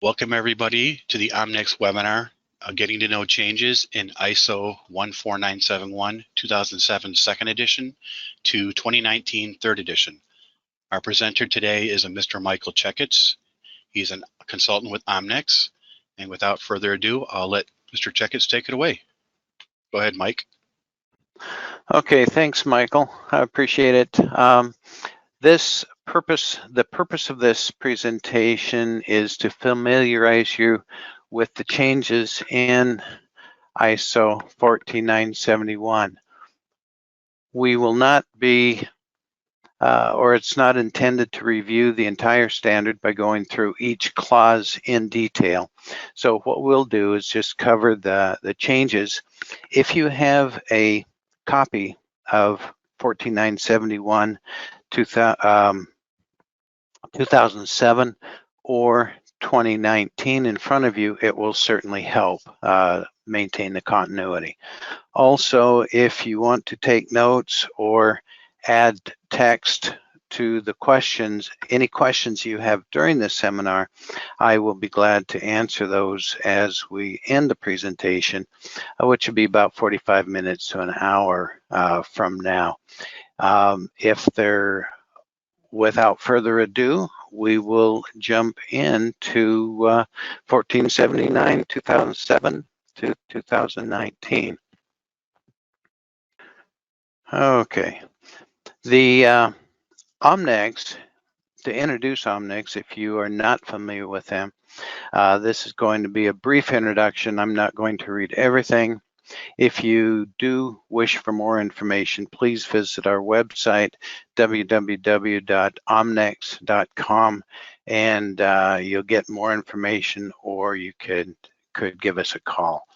Welcome everybody to the TomNEX webinar, Getting to Know Changes in ISO 14971 2007 second edition to 2019 third edition. Our presenter today is a Mr. Michael Checketts. He's a consultant with TomNEX. And without further ado, I'll let Mr. Checketts take it away. Go ahead, Mike. Okay, thanks, Michael. I appreciate it. The purpose of this presentation is to familiarize you with the changes in ISO 14971. We will not be, or it's not intended to review the entire standard by going through each clause in detail. So what we'll do is just cover the changes. If you have a copy of 14971 2007 or 2019 in front of you, it will certainly help maintain the continuity. Also, if you want to take notes or add text to the questions, any questions you have during this seminar, I will be glad to answer those as we end the presentation, which will be about 45 minutes to an hour from now. Without further ado, we will jump into 1479, 2007 to 2019. Okay, the TomNEX, to introduce TomNEX, if you are not familiar with them, this is going to be a brief introduction. I'm not going to read everything. If you do wish for more information, please visit our website, www.tomnex.com, and you'll get more information, or you could give us a call.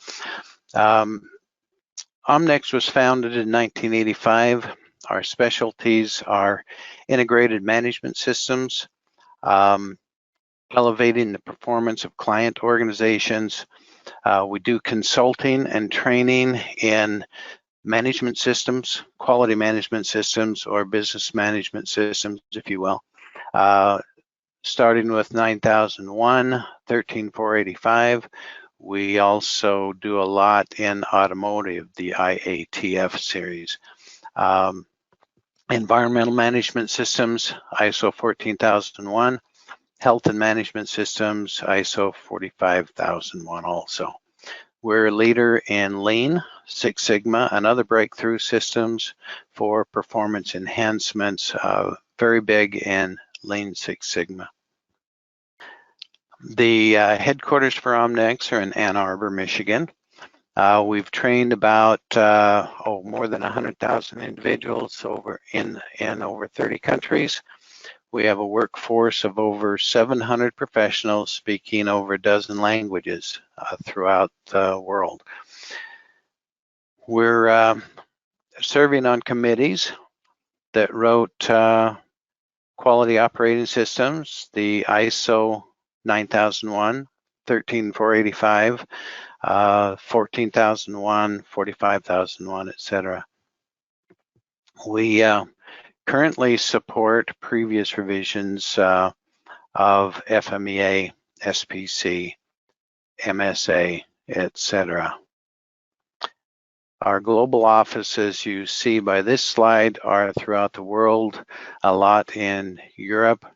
TomNEX was founded in 1985. Our specialties are integrated management systems, elevating the performance of client organizations. We do consulting and training in management systems, quality management systems, or business management systems, if you will. Starting with 9001, 13485. We also do a lot in automotive, the IATF series. Environmental management systems, ISO 14001. Health and management systems, ISO 45001 also. We're a leader in Lean, Six Sigma, and other breakthrough systems for performance enhancements, very big in Lean Six Sigma. The headquarters for TomNEX are in Ann Arbor, Michigan. We've trained about more than 100,000 individuals in over 30 countries. We have a workforce of over 700 professionals speaking over a dozen languages throughout the world. We're serving on committees that wrote quality operating systems, the ISO 9001, 13485, 14001, 45001, etc. We currently support previous revisions of FMEA, SPC, MSA, etc. Our global offices, you see by this slide, are throughout the world, a lot in Europe,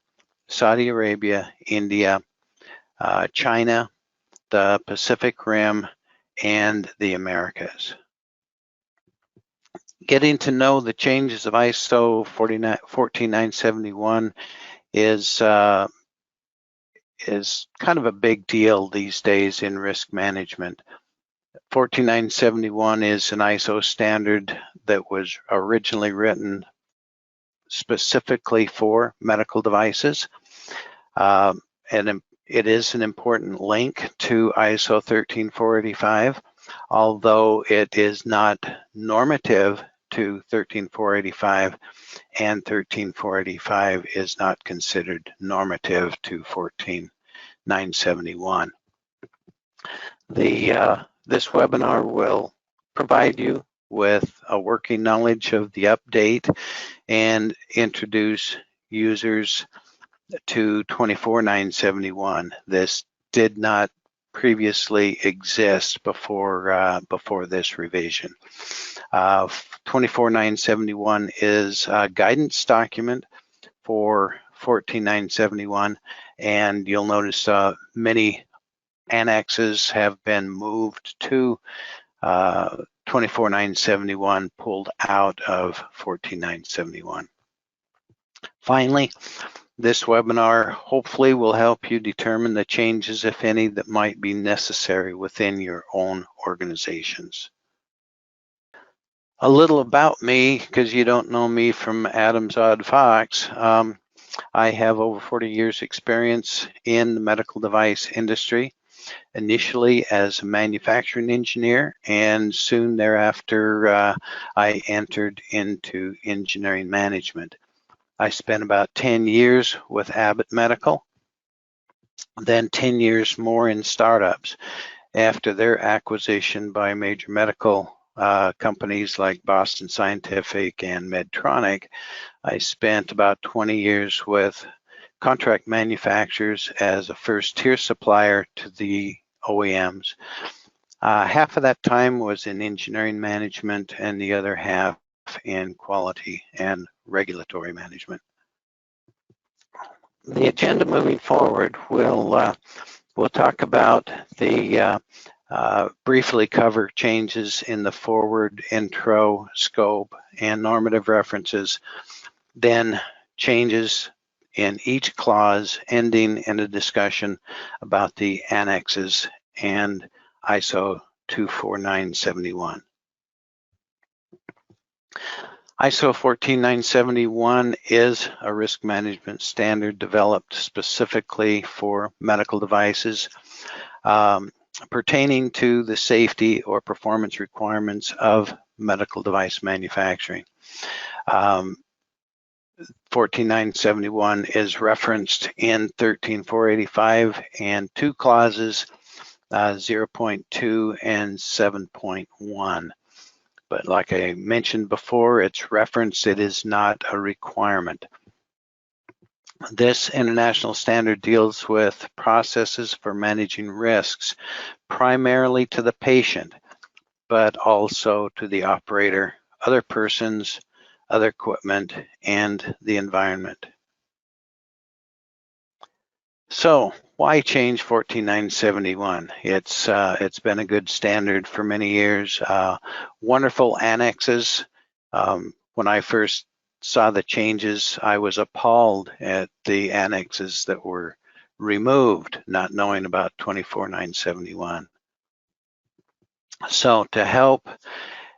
Saudi Arabia, India, China, the Pacific Rim, and the Americas. Getting to know the changes of ISO 14971 is kind of a big deal these days in risk management. 14971 is an ISO standard that was originally written specifically for medical devices. And it is an important link to ISO 13485, although it is not normative to 13485, and 13485 is not considered normative to 14971. This webinar will provide you with a working knowledge of the update and introduce users to 24971. This did not previously exist before this revision. 24971 is a guidance document for 14971, and you'll notice many annexes have been moved to 24971, pulled out of 14971. Finally, this webinar hopefully will help you determine the changes, if any, that might be necessary within your own organizations. A little about me, because you don't know me from Adam's Odd Fox. I have over 40 years experience in the medical device industry, initially as a manufacturing engineer, and soon thereafter I entered into engineering management. I spent about 10 years with Abbott Medical, then 10 years more in startups. After their acquisition by major medical companies like Boston Scientific and Medtronic, I spent about 20 years with contract manufacturers as a first-tier supplier to the OEMs. Half of that time was in engineering management and the other half in quality and regulatory management. The agenda moving forward, we'll talk about the briefly cover changes in the forward, intro, scope, and normative references, then changes in each clause, ending in a discussion about the annexes and ISO 24971. ISO 14971 is a risk management standard developed specifically for medical devices pertaining to the safety or performance requirements of medical device manufacturing. 14971 is referenced in 13485 and two clauses, 0.2 and 7.1. But like I mentioned before, it's referenced, it is not a requirement. This international standard deals with processes for managing risks, primarily to the patient, but also to the operator, other persons, other equipment, and the environment. So why change 14971? It's been a good standard for many years. Wonderful annexes. When I first saw the changes, I was appalled at the annexes that were removed, not knowing about 24971. So to help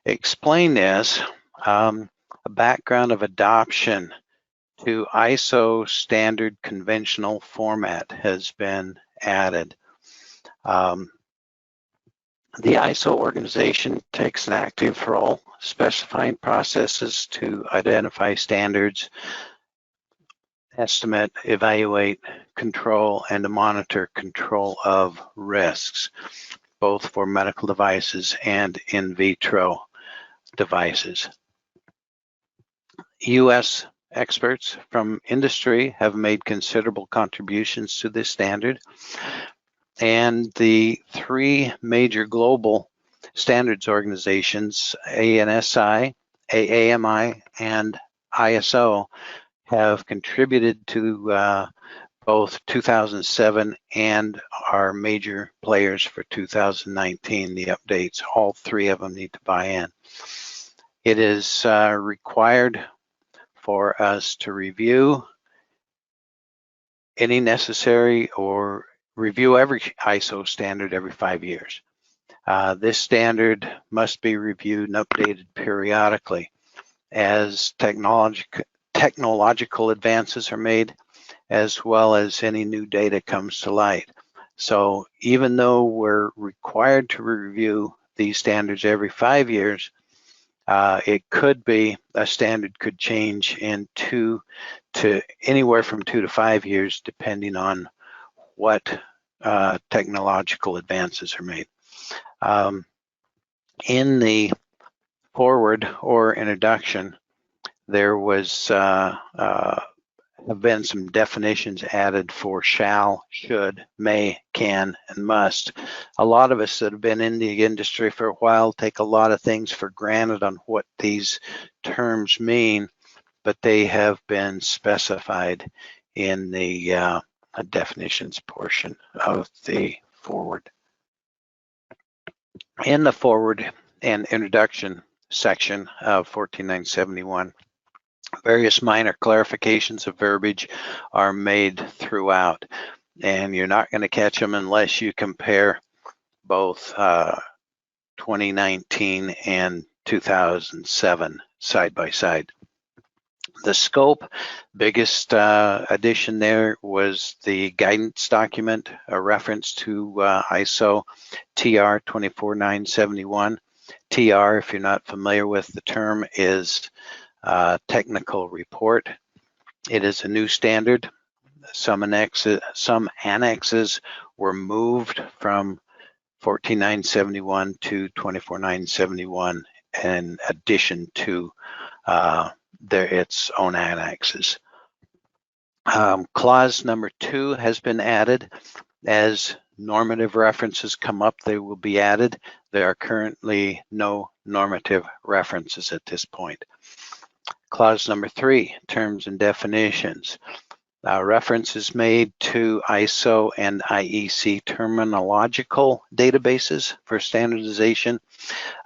explain this, a background of adoption to ISO standard conventional format has been added. The ISO organization takes an active role specifying processes to identify standards, estimate, evaluate, control, and to monitor control of risks, both for medical devices and in vitro devices. U.S. experts from industry have made considerable contributions to this standard, and the three major global standards organizations, ANSI, AAMI, and ISO, have contributed to both 2007 and our major players for 2019, the updates. All three of them need to buy in. It is required for us to review any necessary or review every ISO standard every 5 years. This standard must be reviewed and updated periodically as technological advances are made, as well as any new data comes to light. So even though we're required to review these standards every 5 years, it could be a standard could change in anywhere from 2 to 5 years, depending on what technological advances are made. In the forward or introduction, there was have been some definitions added for shall, should, may, can, and must. A lot of us that have been in the industry for a while take a lot of things for granted on what these terms mean, but they have been specified in the definitions portion of the forward. In the forward and introduction section of 14971, various minor clarifications of verbiage are made throughout, and you're not going to catch them unless you compare both 2019 and 2007 side by side. The scope, biggest addition there was the guidance document, a reference to ISO TR 24971. TR, if you're not familiar with the term, is technical report. It is a new standard. Some annexes were moved from 14971 to 24971 in addition to its own annexes. Clause number 2 has been added. As normative references come up, they will be added. There are currently no normative references at this point. Clause number 3, terms and definitions. Reference is made to ISO and IEC terminological databases for standardization.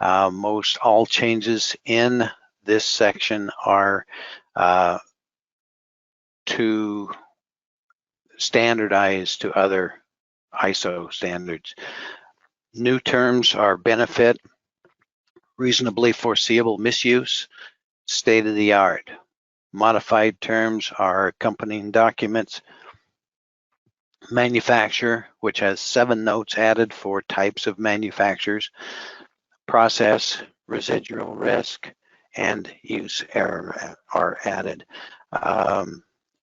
Most all changes in this section are to standardize to other ISO standards. New terms are benefit, reasonably foreseeable misuse, state of the art. Modified terms are accompanying documents. Manufacturer, which has 7 notes added for types of manufacturers. Process, residual risk, and use error are added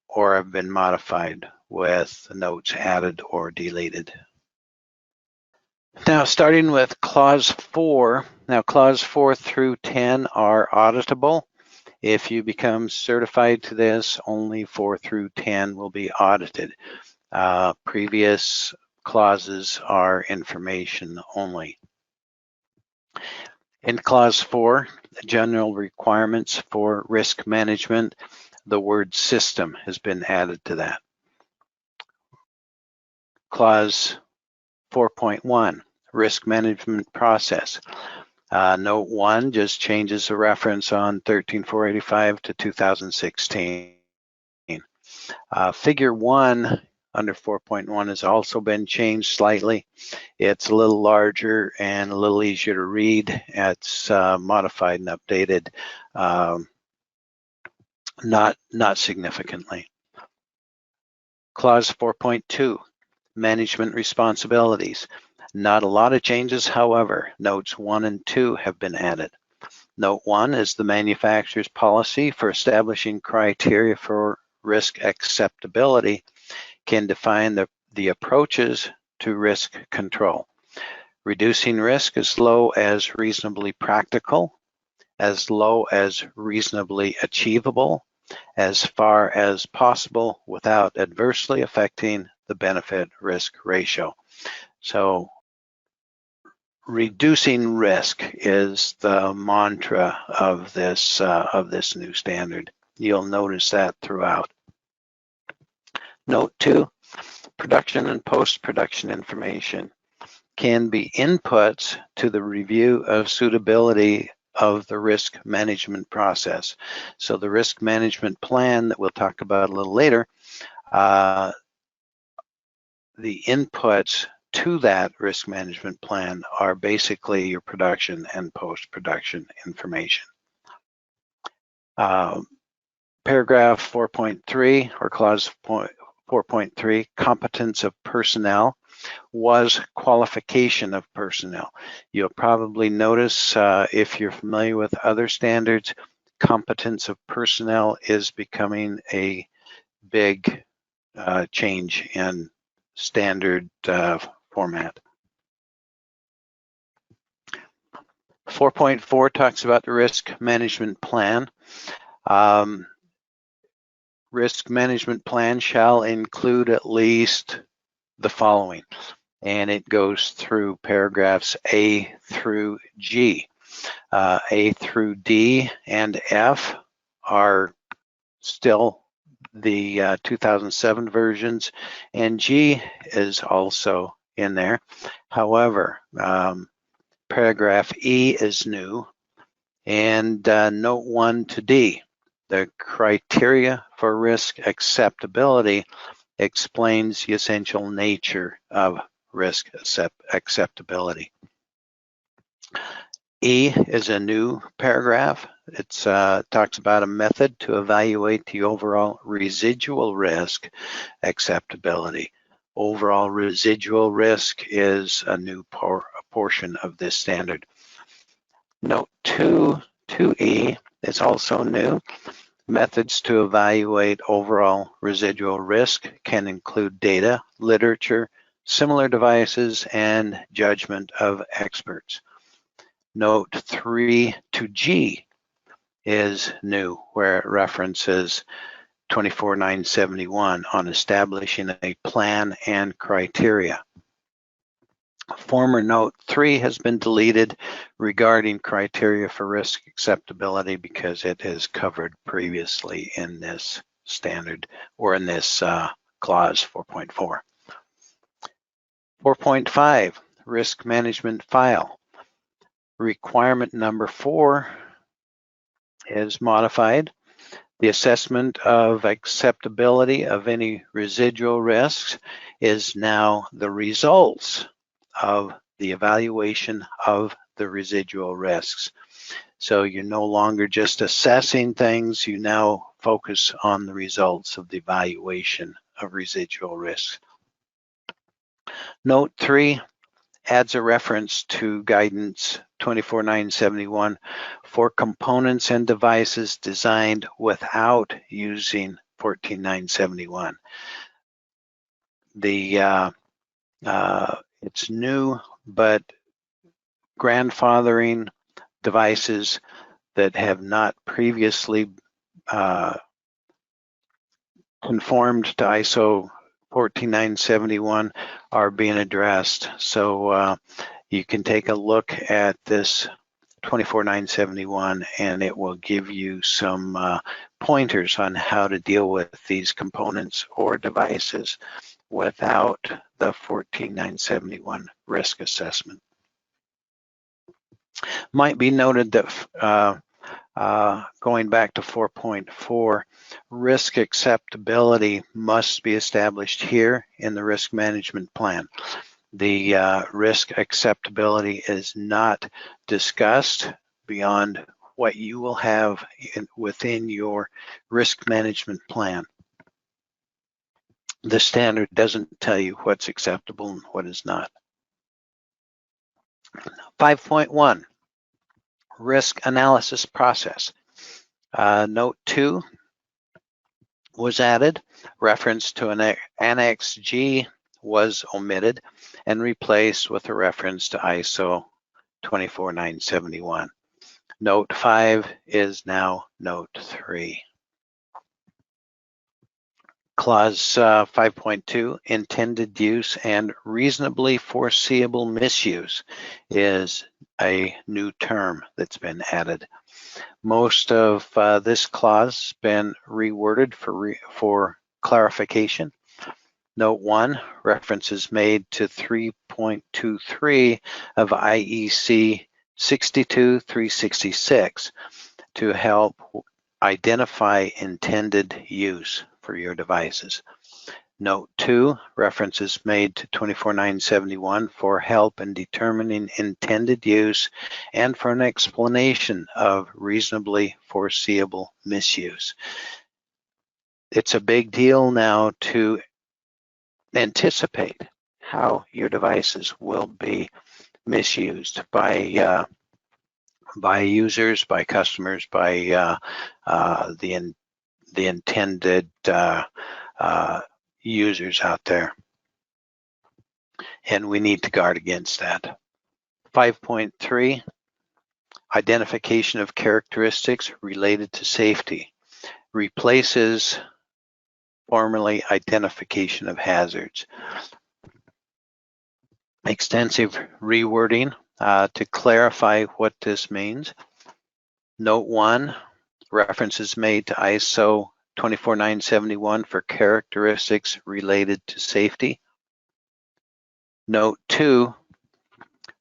or have been modified with notes added or deleted. Now, starting with clause 4. Now, clause 4 through 10 are auditable. If you become certified to this, only 4 through 10 will be audited. Previous clauses are information only. In clause 4, general requirements for risk management, the word system has been added to that. Clause 4.1, risk management process. Note 1 just changes the reference on 13485 to 2016. Figure 1 under 4.1 has also been changed slightly. It's a little larger and a little easier to read. It's modified and updated, not significantly. Clause 4.2, management responsibilities. Not a lot of changes, however, notes 1 and 2 have been added. Note 1 is the manufacturer's policy for establishing criteria for risk acceptability, can define the approaches to risk control. Reducing risk as low as reasonably practical, as low as reasonably achievable, as far as possible without adversely affecting the benefit-risk ratio. So reducing risk is the mantra of this new standard. You'll notice that throughout. Note 2, production and post-production information can be inputs to the review of suitability of the risk management process. So the risk management plan that we'll talk about a little later, the inputs to that risk management plan are basically your production and post-production information. Paragraph 4.3 or clause 4.3, competence of personnel, was qualification of personnel. You'll probably notice if you're familiar with other standards, competence of personnel is becoming a big change in standard format. 4.4 talks about the risk management plan. risk management plan shall include at least the following, and it goes through paragraphs A through G. A through D and F are still the 2007 versions, and G is also in there. However, paragraph E is new, and note 1 to D, the criteria for risk acceptability, explains the essential nature of risk acceptability. E is a new paragraph. It talks about a method to evaluate the overall residual risk acceptability. Overall residual risk is a new portion of this standard. Note 2E is also new. Methods to evaluate overall residual risk can include data, literature, similar devices, and judgment of experts. Note 3 to G is new, where it references 24971 on establishing a plan and criteria. Former note 3 has been deleted regarding criteria for risk acceptability because it is covered previously in this standard or in this clause 4.4. 4.5, risk management file. Requirement number 4 is modified. The assessment of acceptability of any residual risks is now the results of the evaluation of the residual risks. So you're no longer just assessing things, you now focus on the results of the evaluation of residual risks. Note 3 adds a reference to guidance 24971 for components and devices designed without using 14971. It's new, but grandfathering devices that have not previously conformed to ISO 14971 are being addressed. So you can take a look at this 24971 and it will give you some pointers on how to deal with these components or devices without the 14971 risk assessment. Might be noted that going back to 4.4, risk acceptability must be established here in the risk management plan. The risk acceptability is not discussed beyond what you will have within your risk management plan. The standard doesn't tell you what's acceptable and what is not. 5.1, risk analysis process. Note 2 was added. Reference to an Annex G was omitted and replaced with a reference to ISO 24971. Note 5 is now Note 3. Clause 5.2, intended use and reasonably foreseeable misuse is a new term that's been added. Most of this clause has been reworded for clarification. Note 1, references made to 3.23 of IEC 62366 to help identify intended use for your devices. Note 2, references made to 24971 for help in determining intended use and for an explanation of reasonably foreseeable misuse. It's a big deal now to anticipate how your devices will be misused by users, by customers, by the intended users out there. And we need to guard against that. 5.3, identification of characteristics related to safety, replaces formerly identification of hazards. Extensive rewording to clarify what this means. Note 1, references made to ISO 24971 for characteristics related to safety. Note 2,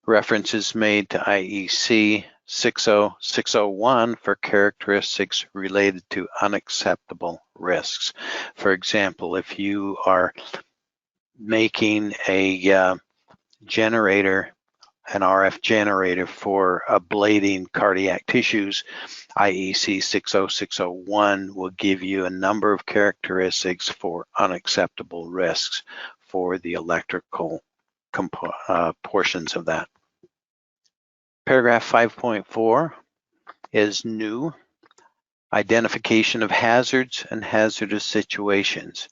references made to IEC 60601 for characteristics related to unacceptable risks. For example, if you are making a generator, an RF generator for ablating cardiac tissues, IEC 60601 will give you a number of characteristics for unacceptable risks for the electrical portions of that. Paragraph 5.4 is new. Identification of hazards and hazardous situations.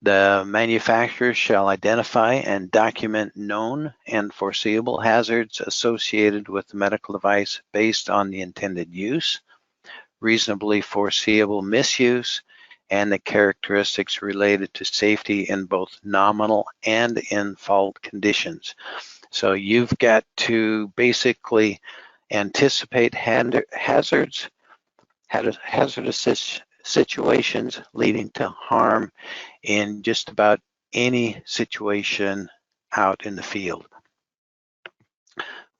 The manufacturer shall identify and document known and foreseeable hazards associated with the medical device based on the intended use, reasonably foreseeable misuse, and the characteristics related to safety in both nominal and in fault conditions. So you've got to basically anticipate hazardous situations leading to harm in just about any situation out in the field.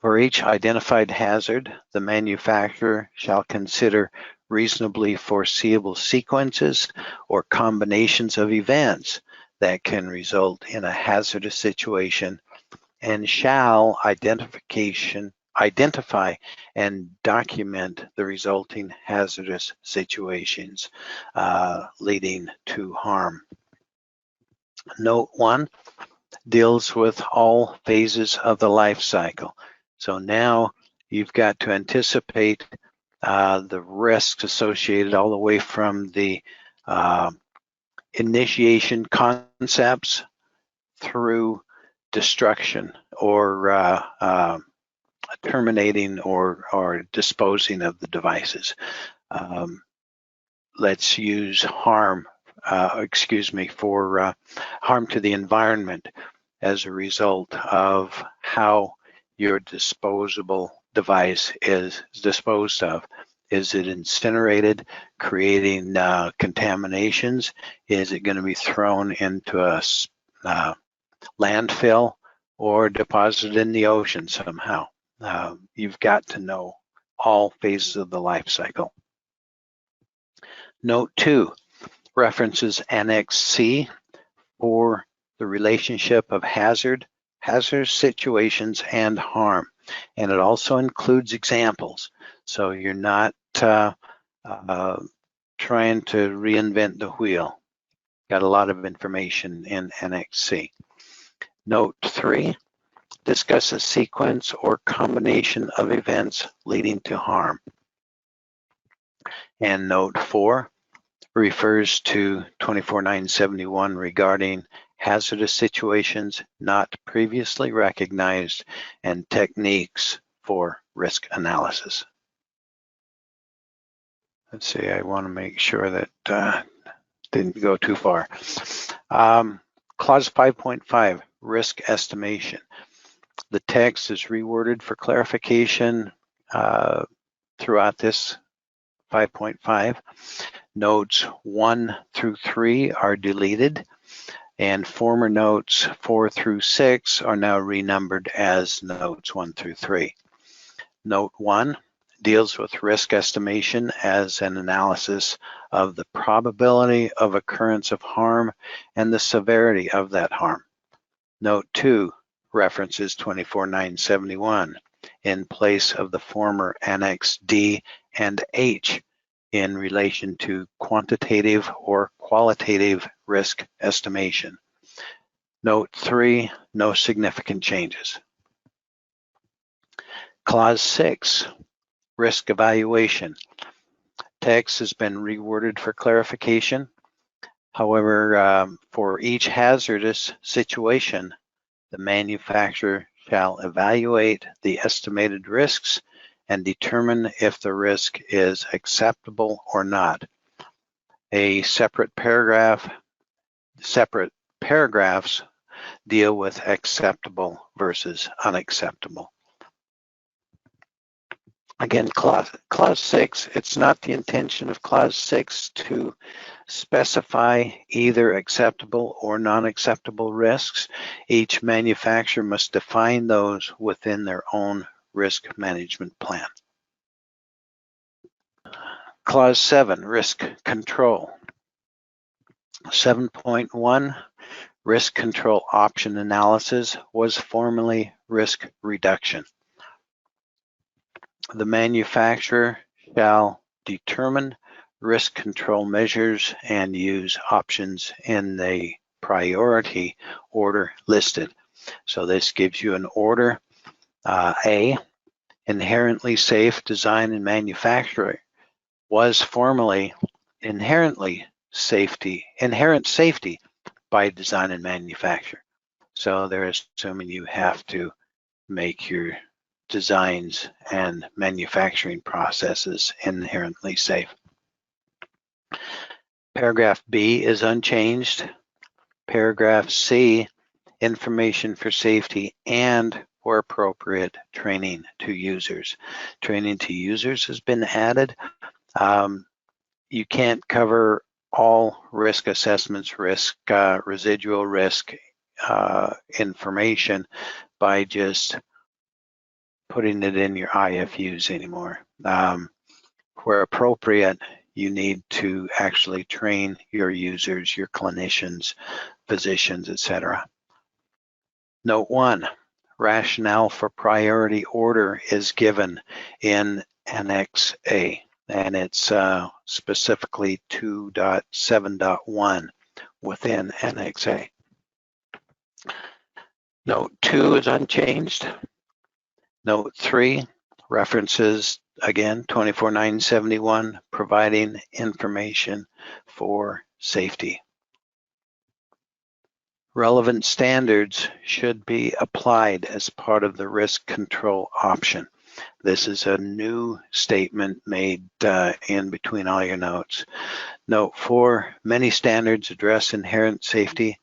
For each identified hazard, the manufacturer shall consider reasonably foreseeable sequences or combinations of events that can result in a hazardous situation and shall identify and document the resulting hazardous situations leading to harm. Note 1 deals with all phases of the life cycle. So now you've got to anticipate the risks associated all the way from the initiation concepts through destruction or terminating or disposing of the devices. Let's use harm, for harm to the environment as a result of how your disposable device is disposed of. Is it incinerated, creating contaminations? Is it going to be thrown into a landfill or deposited in the ocean somehow? You've got to know all phases of the life cycle. Note 2 references Annex C for the relationship of hazardous situations and harm, and it also includes examples. So you're not trying to reinvent the wheel. Got a lot of information in Annex C. Note 3 discuss a sequence or combination of events leading to harm. And Note 4 refers to 24971 regarding hazardous situations not previously recognized and techniques for risk analysis. Let's see, I want to make sure that didn't go too far. Clause 5.5, risk estimation. The text is reworded for clarification throughout this 5.5. Notes 1 through 3 are deleted, and former notes 4 through 6 are now renumbered as notes 1 through 3. Note 1 deals with risk estimation as an analysis of the probability of occurrence of harm and the severity of that harm. Note 2 references 24971 in place of the former Annex D and H in relation to quantitative or qualitative risk estimation. Note 3, no significant changes. Clause 6, risk evaluation. Text has been reworded for clarification. However, for each hazardous situation, the manufacturer shall evaluate the estimated risks and determine if the risk is acceptable or not. A separate paragraph separate paragraphs deal with acceptable versus unacceptable. Again, clause 6, it's not the intention of clause 6 to specify either acceptable or non-acceptable risks. Each manufacturer must define those within their own risk management plan. Clause 7, risk control. 7.1, risk control option analysis was formerly risk reduction. The manufacturer shall determine risk control measures and use options in the priority order listed. So this gives you an order. A, inherently safe design and manufacturing was formerly inherent safety by design and manufacture. So they're assuming you have to make your designs and manufacturing processes inherently safe. Paragraph B is unchanged. Paragraph C, information for safety and, where appropriate, training to users. Training to users has been added. You can't cover all risk assessments, residual risk information by just putting it in your IFUs anymore. Where appropriate, you need to actually train your users, your clinicians, physicians, etc. Note 1, rationale for priority order is given in Annex A, and it's specifically 2.7.1 within Annex A. Note 2 is unchanged. Note 3 references, again, 24.971, providing information for safety. Relevant standards should be applied as part of the risk control option. This is a new statement made in between all your notes. Note 4, many standards address inherent safety.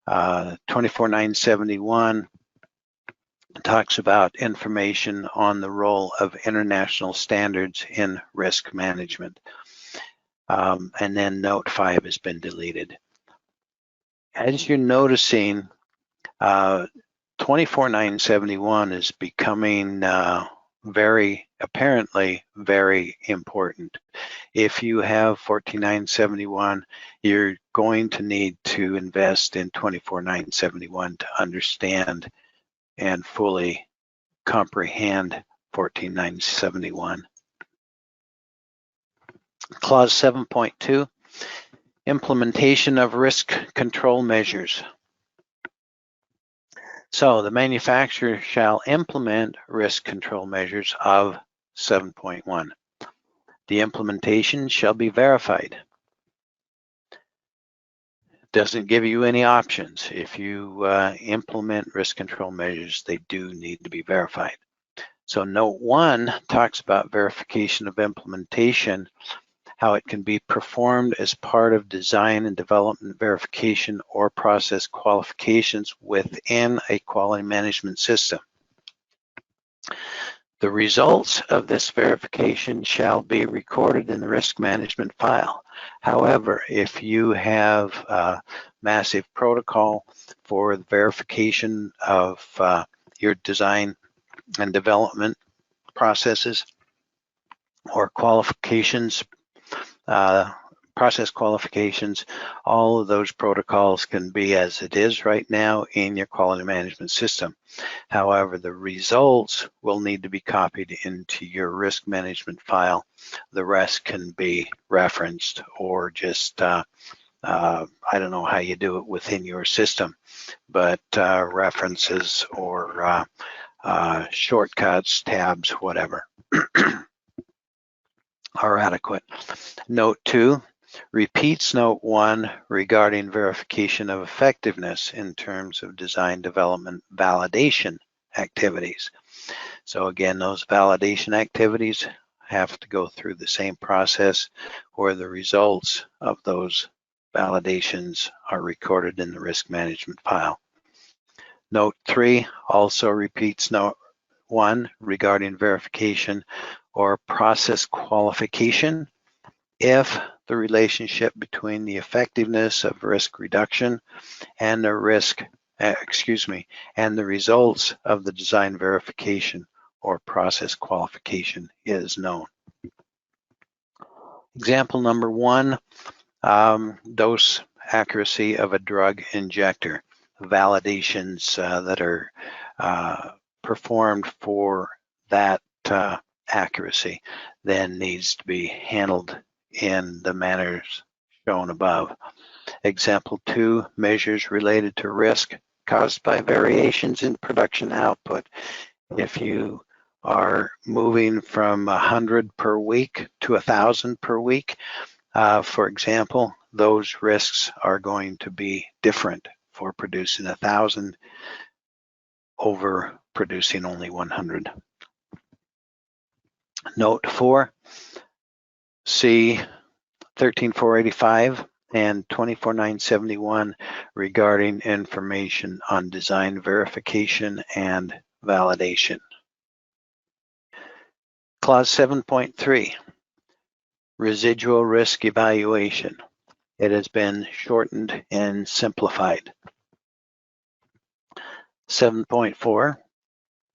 24.971 talks about information on the role of international standards in risk management. And then note 5 has been deleted. As you're noticing, 24.971 is becoming apparently very important. If you have 14.971, you're going to need to invest in 24.971 to understand and fully comprehend 14.971. Clause 7.2, implementation of risk control measures. So the manufacturer shall implement risk control measures of 7.1. The implementation shall be verified. Doesn't give you any options. If you implement risk control measures, they do need to be verified. So note 1 talks about verification of implementation, how it can be performed as part of design and development verification or process qualifications within a quality management system. The results of this verification shall be recorded in the risk management file. However, if you have a massive protocol for the verification of your design and development processes or qualifications, process qualifications, all of those protocols can be as it is right now in your quality management system. However, the results will need to be copied into your risk management file. The rest can be referenced or just, I don't know how you do it within your system, but references or shortcuts, tabs, whatever, are adequate. Note 2 repeats note 1 regarding verification of effectiveness in terms of design development validation activities. So again, those validation activities have to go through the same process where the results of those validations are recorded in the risk management file. Note 3 also repeats Note 1 regarding verification or process qualification if the relationship between the effectiveness of risk reduction and the and the results of the design verification or process qualification is known. Example number 1, dose accuracy of a drug injector. Validations that are performed for that accuracy then needs to be handled in the manners shown above. Example 2, measures related to risk caused by variations in production output. If you are moving from 100 per week to 1,000 per week, for example, those risks are going to be different for producing 1,000 over producing only 100. Note 4, see 13485 and 24971 regarding information on design verification and validation. Clause 7.3, residual risk evaluation. It has been shortened and simplified. 7.4,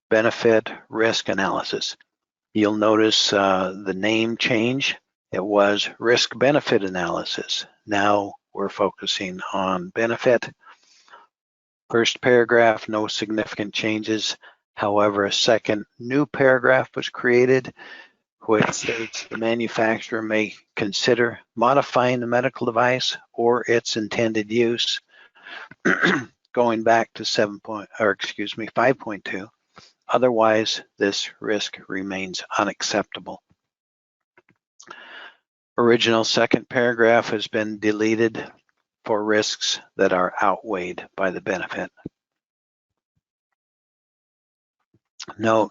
benefit risk analysis. You'll notice the name change. It was risk benefit analysis. Now we're focusing on benefit. First paragraph, no significant changes. However, a second new paragraph was created which states the manufacturer may consider modifying the medical device or its intended use. Going back to 5.2, otherwise this risk remains unacceptable. Original second paragraph has been deleted for risks that are outweighed by the benefit. Note,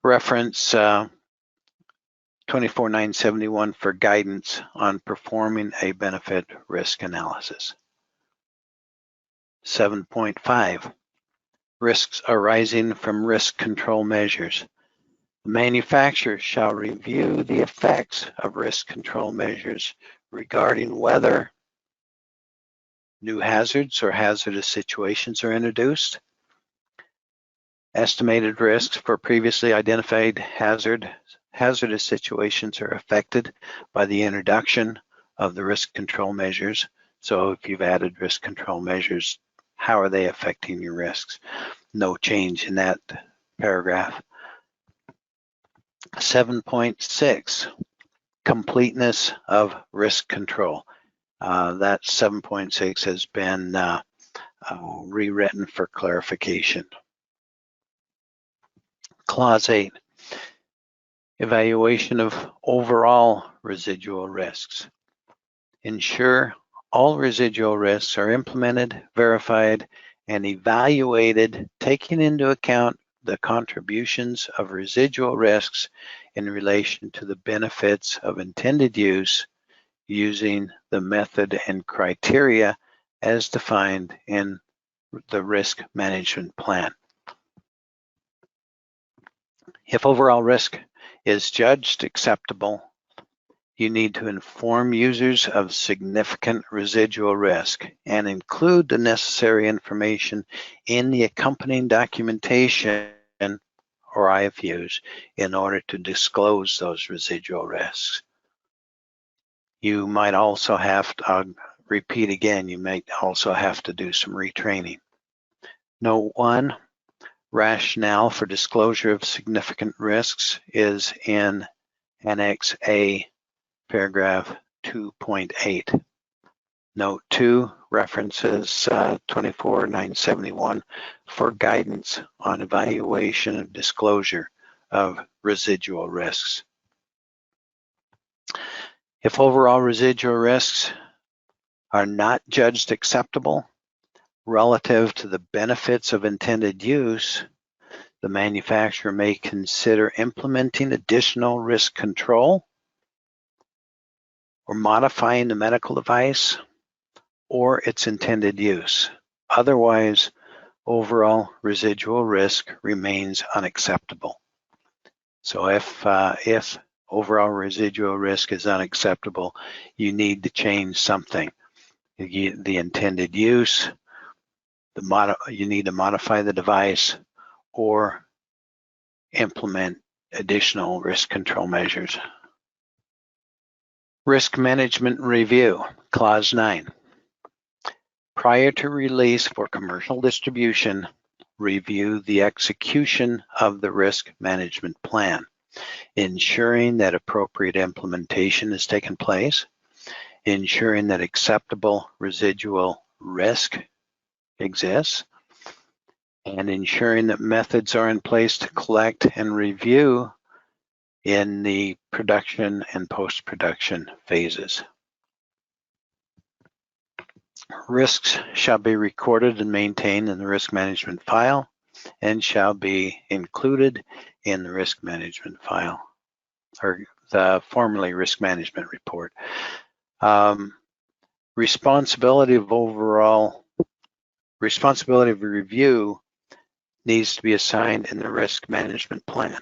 reference 24971 for guidance on performing a benefit risk analysis. 7.5, risks arising from risk control measures. The manufacturer shall review the effects of risk control measures regarding whether new hazards or hazardous situations are introduced, estimated risks for previously identified hazardous situations are affected by the introduction of the risk control measures. So if you've added risk control measures, how are they affecting your risks? No change in that paragraph. 7.6, completeness of risk control. That 7.6 has been rewritten for clarification. Clause 8, evaluation of overall residual risks. Ensure all residual risks are implemented, verified, and evaluated, taking into account the contributions of residual risks in relation to the benefits of intended use using the method and criteria as defined in the risk management plan. If overall risk is judged acceptable, you need to inform users of significant residual risk and include the necessary information in the accompanying documentation or IFUs in order to disclose those residual risks. You might also have to, repeat again, you might also have to do some retraining. Note 1, rationale for disclosure of significant risks is in Annex A, paragraph 2.8. Note 2 references 24971 for guidance on evaluation and disclosure of residual risks. If overall residual risks are not judged acceptable relative to the benefits of intended use, the manufacturer may consider implementing additional risk control or modifying the medical device or its intended use. Otherwise, overall residual risk remains unacceptable. So if overall residual risk is unacceptable, you need to change something. The intended use, you need to modify the device or implement additional risk control measures. Risk management review, clause 9. Prior to release for commercial distribution, review the execution of the risk management plan, ensuring that appropriate implementation has taken place, ensuring that acceptable residual risk exists, and ensuring that methods are in place to collect and review in the production and post-production phases. Risks shall be recorded and maintained in the risk management file and shall be included in the risk management file, or the formerly risk management report. Responsibility of review needs to be assigned in the risk management plan.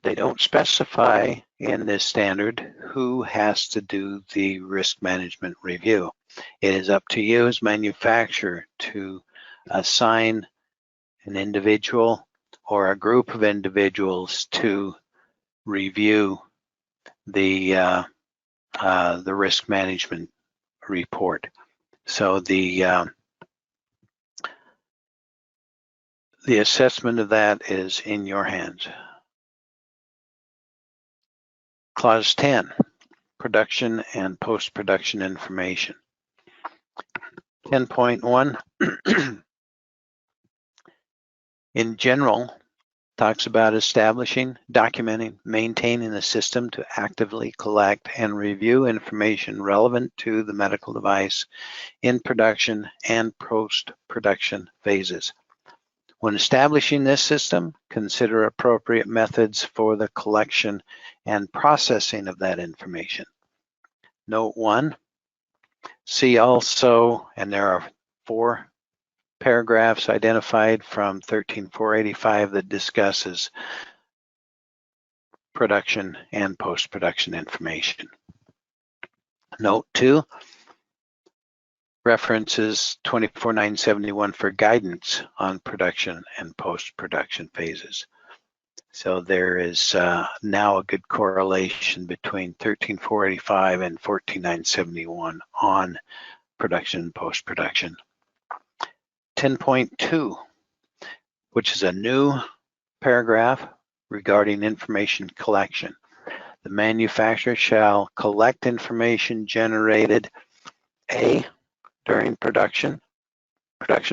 They don't specify in this standard who has to do the risk management review. It is up to you as manufacturer to assign an individual or a group of individuals to review the risk management report. So the assessment of that is in your hands. Clause 10, production and post-production information. 10.1, in general, talks about establishing, documenting, maintaining a system to actively collect and review information relevant to the medical device in production and post-production phases. When establishing this system, consider appropriate methods for the collection and processing of that information. Note 1, see also, and there are 4 paragraphs identified from 13.485 that discusses production and post-production information. Note 2, references 24.971 for guidance on production and post-production phases. So there is now a good correlation between 13.485 and 14.971 on production and post-production. 10.2, which is a new paragraph regarding information collection. The manufacturer shall collect information generated A, during production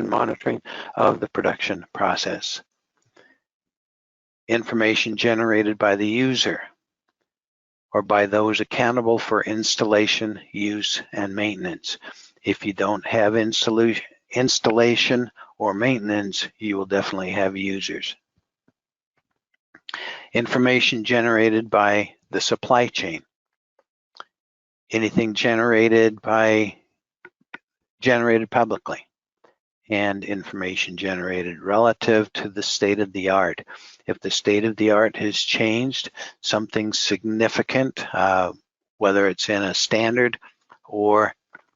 monitoring of the production process. Information generated by the user or by those accountable for installation, use, and maintenance. If you don't have installation or maintenance, you will definitely have users. Information generated by the supply chain. Anything generated publicly, and information generated relative to the state of the art. If the state of the art has changed, something significant, whether it's in a standard or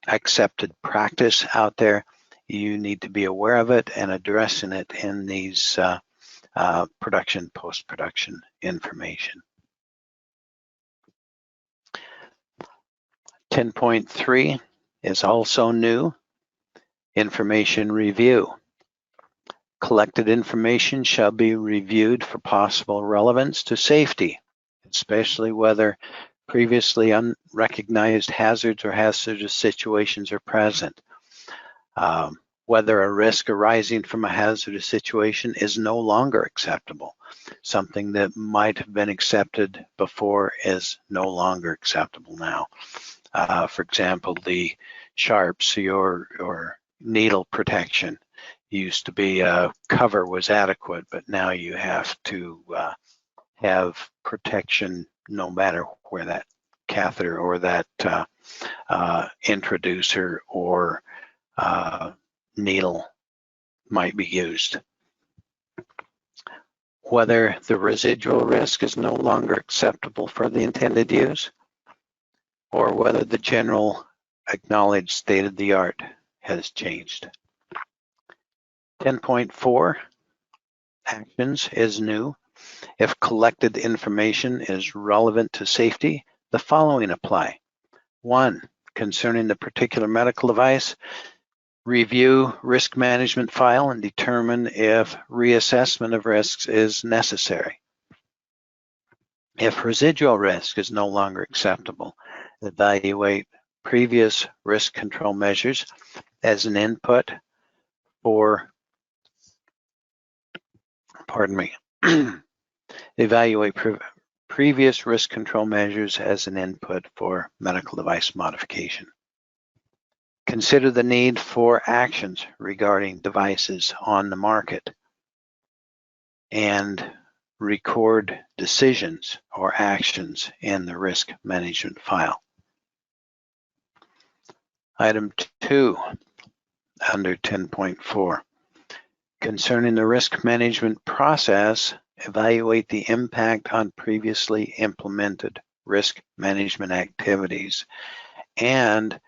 accepted practice out there, you need to be aware of it and addressing it in these production, post-production information. 10.3 is also new. Information review. Collected information shall be reviewed for possible relevance to safety, especially whether previously unrecognized hazards or hazardous situations are present. Whether a risk arising from a hazardous situation is no longer acceptable. Something that might have been accepted before is no longer acceptable now. For example, the sharps or needle protection used to be a cover was adequate, but now you have to have protection no matter where that catheter or that introducer or needle might be used. Whether the residual risk is no longer acceptable for the intended use, or whether the general acknowledged state of the art has changed. 10.4, actions is new. If collected information is relevant to safety, the following apply. 1, concerning the particular medical device, review risk management file and determine if reassessment of risks is necessary. If residual risk is no longer acceptable, evaluate previous risk control measures as an input for, evaluate previous risk control measures as an input for medical device modification. Consider the need for actions regarding devices on the market and record decisions or actions in the risk management file. Item 2 under 10.4. Concerning the risk management process, evaluate the impact on previously implemented risk management activities, and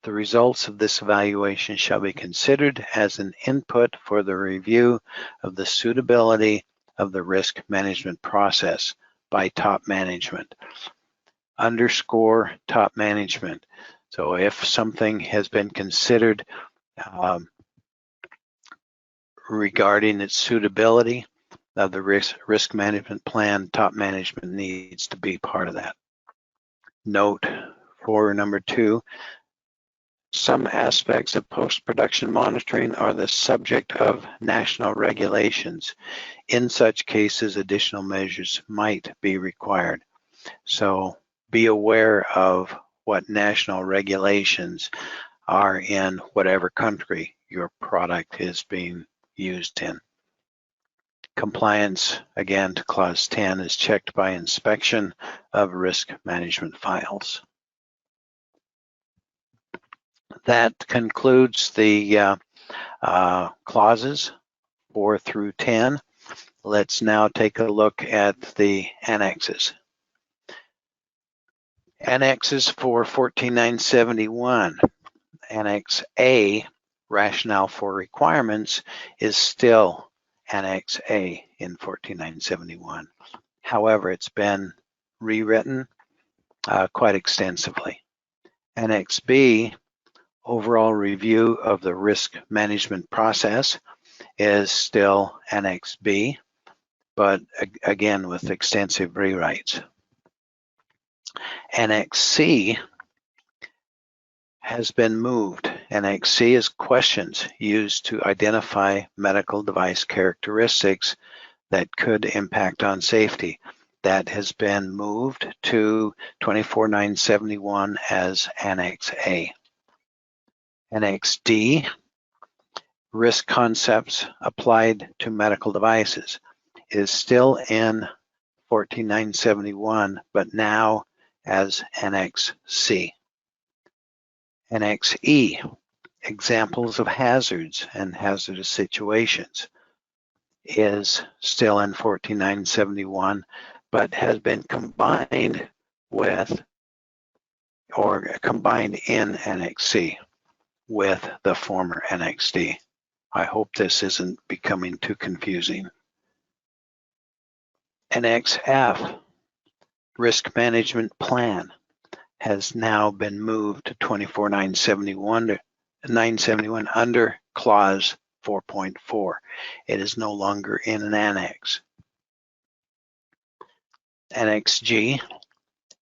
the results of this evaluation shall be considered as an input for the review of the suitability of the risk management process by top management. Underscore top management. So if something has been considered regarding its suitability of the risk management plan, top management needs to be part of that. Note for number 2, some aspects of post-production monitoring are the subject of national regulations. In such cases, additional measures might be required. So be aware of what national regulations are in whatever country your product is being used in. Compliance, again, to clause 10 is checked by inspection of risk management files. That concludes the clauses 4 through 10. Let's now take a look at the annexes. Annexes for 14971. Annex A, rationale for requirements, is still Annex A in 14971. However, it's been rewritten quite extensively. Annex B, overall review of the risk management process, is still Annex B, but again with extensive rewrites. Annex C has been moved. Annex C is questions used to identify medical device characteristics that could impact on safety. That has been moved to 24971 as Annex A. Annex D, risk concepts applied to medical devices, is still in 14971, but now as Annex C. Annex E, examples of hazards and hazardous situations, is still in 14971, but has been combined with, or combined in Annex C with the former Annex D. I hope this isn't becoming too confusing. Annex F, risk management plan, has now been moved to 24971 under clause 4.4. It is no longer in an annex. Annex G,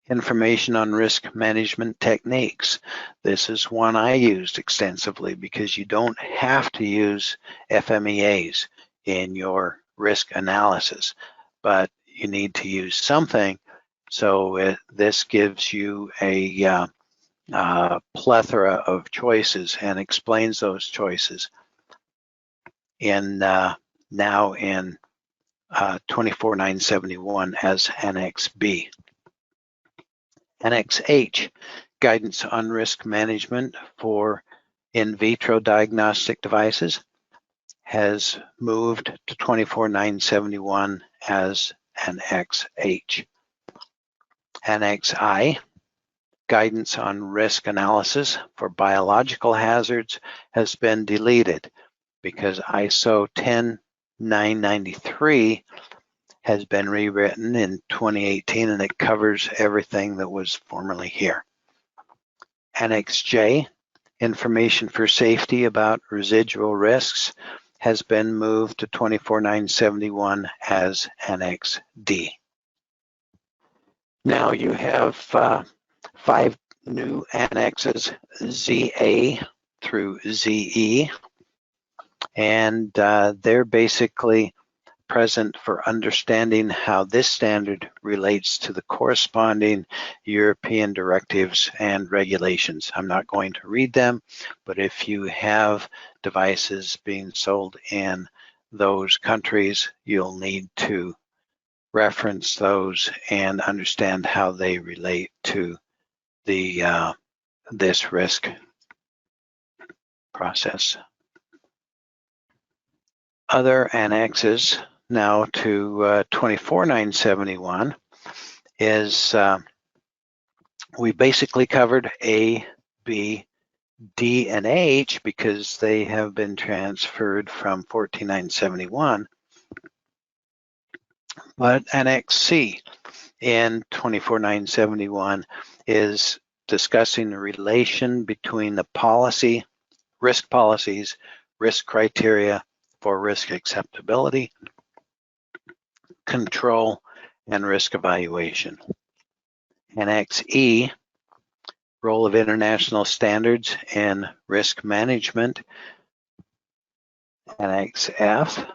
information on risk management techniques. This is one I used extensively because you don't have to use FMEAs in your risk analysis, but you need to use something. So this gives you a plethora of choices and explains those choices in now in 24971 as Annex B. Annex H, guidance on risk management for in vitro diagnostic devices has moved to 24971 as Annex H. Annex I, guidance on risk analysis for biological hazards, has been deleted because ISO 10993 has been rewritten in 2018 and it covers everything that was formerly here. Annex J, information for safety about residual risks, has been moved to 24971 as Annex D. Now you have 5 new annexes, ZA through ZE, and they're basically present for understanding how this standard relates to the corresponding European directives and regulations. I'm not going to read them, but if you have devices being sold in those countries, you'll need to reference those and understand how they relate to the this risk process. Other annexes now to 24971 is we basically covered A, B, D, and H because they have been transferred from 14971. But Annex C in 24971 is discussing the relation between the policy, risk policies, risk criteria for risk acceptability, control, and risk evaluation. Annex E, role of international standards in risk management. Annex F,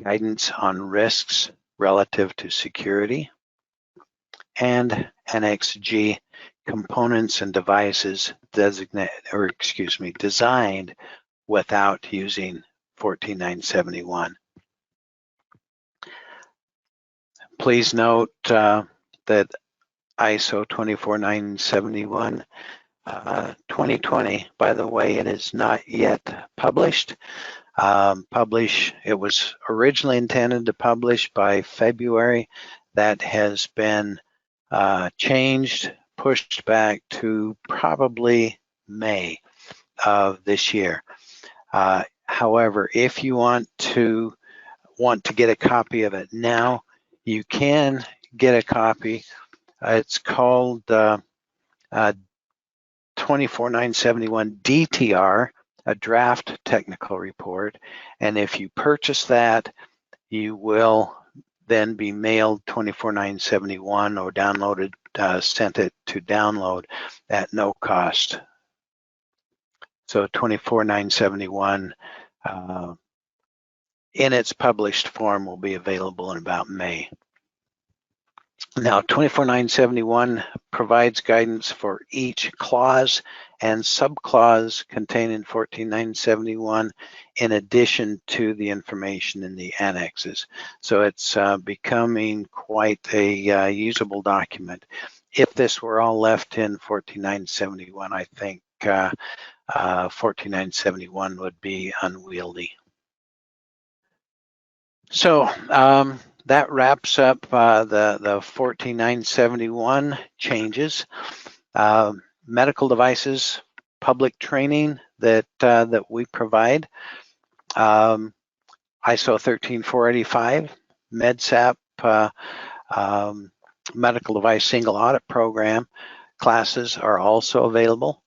guidance on risks relative to security. And Annex G, components and devices designed without using 14971. Please note that ISO 24971 2020, by the way, it is not yet published. It was originally intended to publish by February. That has been changed, pushed back to probably May of this year. However, if you want to get a copy of it now, you can get a copy. It's called 24971 DTR, a draft technical report. And if you purchase that, you will then be mailed 24971 or downloaded, sent it to download at no cost. So 24971 in its published form will be available in about May. Now 24971 provides guidance for each clause and subclause contained in 14971 in addition to the information in the annexes. So it's becoming quite a usable document. If this were all left in 14971, I think 14971 would be unwieldy. So that wraps up the 14971 changes. Medical devices, public training that we provide. ISO 13485, MedSAP, medical device single audit program classes are also available.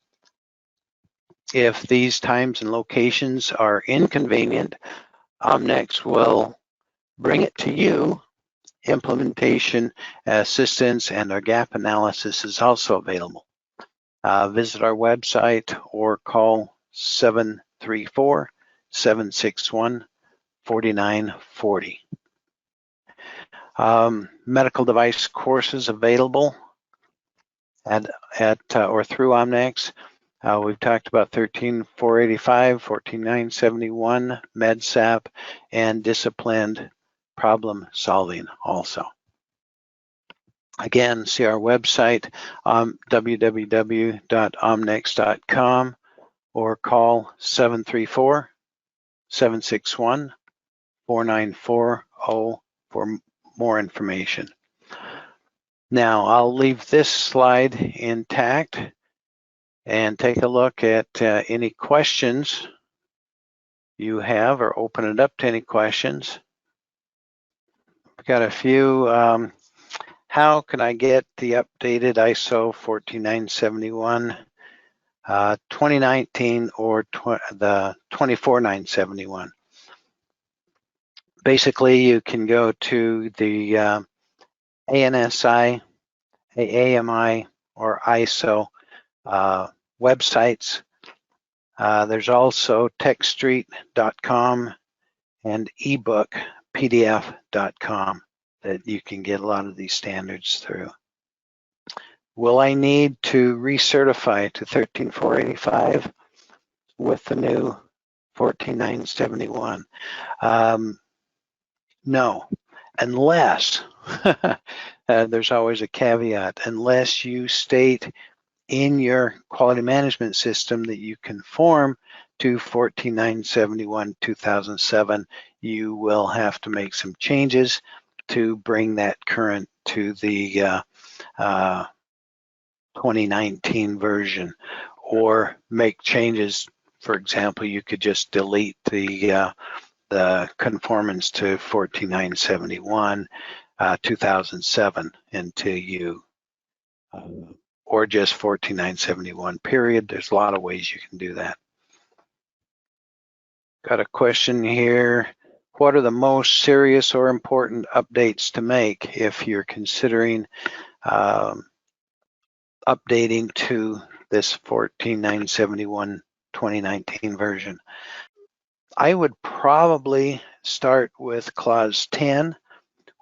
If these times and locations are inconvenient, TomNEX will bring it to you. Implementation assistance and our gap analysis is also available. Visit our website or call 734-761-4940. Medical device courses available at or through TomNEX. We've talked about 13485, 14971, MedSAP, and disciplined problem solving also. Again, see our website, www.omnex.com, or call 734-761-4940 for more information. Now, I'll leave this slide intact and take a look at any questions you have, or open it up to any questions. I've got a few. How can I get the updated ISO 14971 2019 or the 24971? Basically, you can go to the ANSI, AAMI, or ISO websites. There's also techstreet.com and ebookpdf.com that you can get a lot of these standards through. Will I need to recertify to 13485 with the new 14971? No, unless, there's always a caveat, unless you state in your quality management system that you conform to 14971-2007, you will have to make some changes to bring that current to the 2019 version, or make changes. For example, you could just delete the conformance to 14971 2007 until you or just 14971 period. There's a lot of ways you can do that. Got a question here. What are the most serious or important updates to make if you're considering updating to this 14971 2019 version? I would probably start with clause 10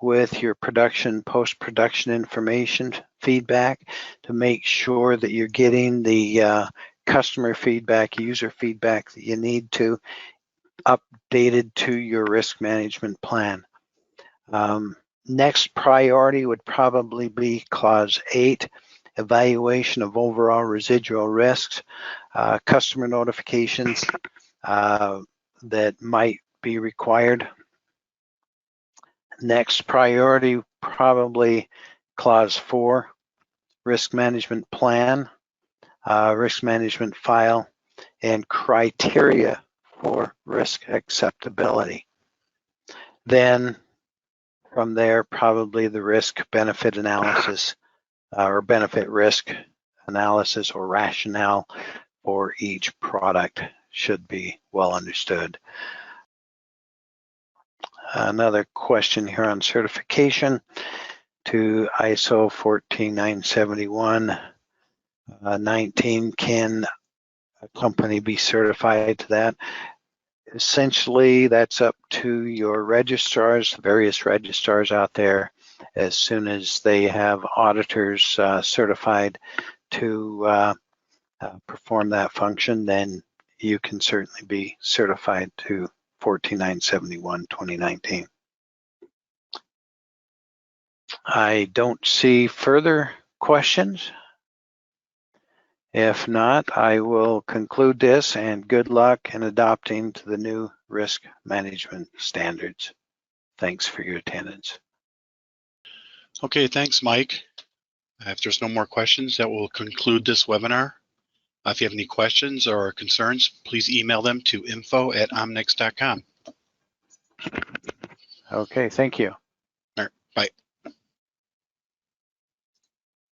with your post-production information feedback to make sure that you're getting the customer feedback, user feedback that you need to updated to your risk management plan. Next priority would probably be clause 8, evaluation of overall residual risks, customer notifications that might be required. Next priority, probably clause 4, risk management plan, risk management file, and criteria for risk acceptability. Then from there, probably the risk benefit analysis or benefit risk analysis or rationale for each product should be well understood. Another question here on certification to ISO 14971 19. Can a company be certified to that? Essentially, that's up to your registrars, various registrars out there. As soon as they have auditors certified to perform that function, then you can certainly be certified to 14971 2019. I don't see further questions. If not, I will conclude this, and good luck in adopting to the new risk management standards. Thanks for your attendance. Okay, thanks, Mike. If there's no more questions, that will conclude this webinar. If you have any questions or concerns, please email them to info@omnex.com. Okay, thank you. All right, bye.